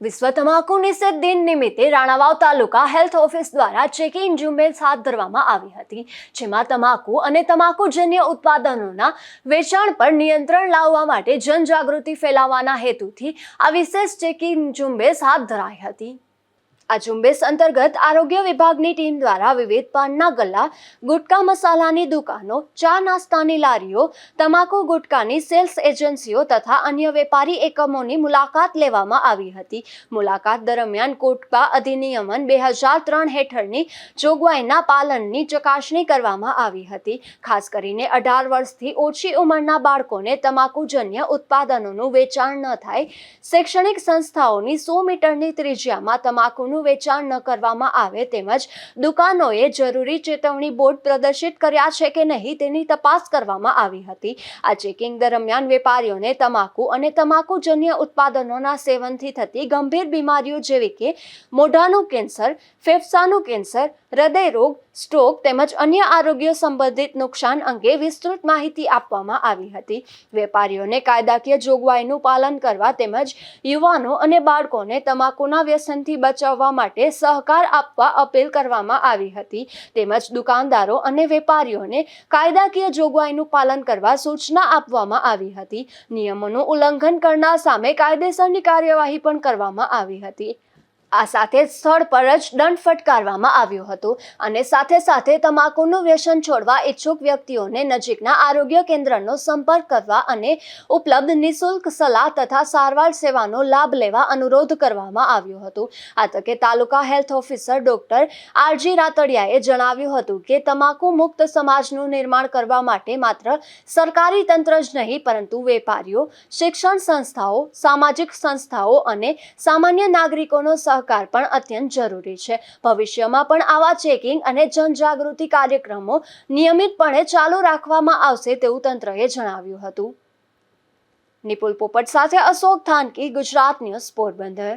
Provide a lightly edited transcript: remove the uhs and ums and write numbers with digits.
વિશ્વ તમાકુ નિષેધ દિન નિમિત્તે રાણાવાવ તાલુકા હેલ્થ ઓફિસ દ્વારા ચેકિંગ ઝુંબેશ હાથ ધરવામાં આવી હતી, જેમાં તમાકુ અને તમાકુજન્ય ઉત્પાદનોના વેચાણ પર નિયંત્રણ લાવવા માટે જનજાગૃતિ ફેલાવવાના હેતુથી આ વિશેષ ચેકિંગ ઝુંબેશ હાથ ધરાઈ હતી। આ ઝુંબેશ અંતર્ગત આરોગ્ય વિભાગની ટીમ દ્વારા વિવિધ પાનના ગલ્લા, ગુટકા મસાલાની દુકાનો, ચા નાસ્તાની લારીઓ, તમાકુ ગુટકાની સેલ્સ એજન્સીઓ તથા અન્ય વેપારી એકમોની મુલાકાત લેવામાં આવી હતી। મુલાકાત દરમિયાન ગુટકા અધિનિયમન 2003 હેઠળની જોગવાઈના પાલનની ચકાસણી કરવામાં આવી હતી। ખાસ કરીને 18 વર્ષથી ઓછી ઉંમરના બાળકોને તમાકુજન્ય ઉત્પાદનોનું વેચાણ ન થાય, શૈક્ષણિક સંસ્થાઓની 100 મીટરની ત્રિજ્યામાં તમાકુનું વેચાણ ન કરવામાં આવે તેમજ દુકાનોએ જરૂરી ચેતવણી બોર્ડ પ્રદર્શિત કર્યા છે કે નહીં તેની તપાસ કરવામાં આવી હતી। આ ચેકિંગ દરમિયાન વેપારીઓને તમાકુ અને તમાકુજન્ય ઉત્પાદનોના સેવનથી થતી ગંભીર બીમારીઓ જેવી કે મોઢાનું કેન્સર, ફેફસાનું કેન્સર, હૃદય રોગ, સ્ટ્રોક તેમજ અન્ય આરોગ્ય સંબંધિત નુકસાન અંગે વિસ્તૃત માહિતી આપવામાં આવી હતી। વેપારીઓને કાયદાકીય જોગવાઈનું પાલન કરવા તેમજ યુવાનો અને બાળકોને તમાકુના વ્યસનથી બચાવવા માટે સહકાર આપવા અપીલ કરવામાં આવી હતી। તેમજ દુકાનદારો અને વેપારીઓને કાયદાકીય જોગવાઈનું પાલન કરવા સૂચના આપવામાં આવી હતી। નિયમોનું ઉલ્લંઘન કરનાર સામે કાયદેસરની કાર્યવાહી પણ કરવામાં આવી હતી। આ સાથે સ્થળ પર જ દંડ ફટકારવામાં આવ્યો હતો અને સાથે તમાકુનું વ્યસન છોડવા ઈચ્છુક વ્યક્તિઓને નજીકના આરોગ્ય કેન્દ્રનો સંપર્ક કરવા અને ઉપલબ્ધ નિઃશુલ્ક સલાહ તથા સારવાર સેવાનો લાભ લેવા અનુરોધ કરવામાં આવ્યો હતો। આ તકે તાલુકા હેલ્થ ઓફિસર ડોક્ટર આરજી રાતડિયાએ જણાવ્યું હતું કે તમાકુ મુક્ત સમાજનું નિર્માણ કરવા માટે માત્ર સરકારી તંત્ર જ નહીં પરંતુ વેપારીઓ, શિક્ષણ સંસ્થાઓ, સામાજિક સંસ્થાઓ અને સામાન્ય નાગરિકોનો સહકાર પણ અત્યંત જરૂરી છે। ભવિષ્યમાં પણ આવા ચેકિંગ અને જનજાગૃતિ કાર્યક્રમો નિયમિતપણે ચાલુ રાખવામાં આવશે તેવું તંત્રએ જણાવ્યું હતું। નિપુલ પોપટ સાથે અશોક થાનકી, ગુજરાત ન્યૂઝ, પોરબંદર।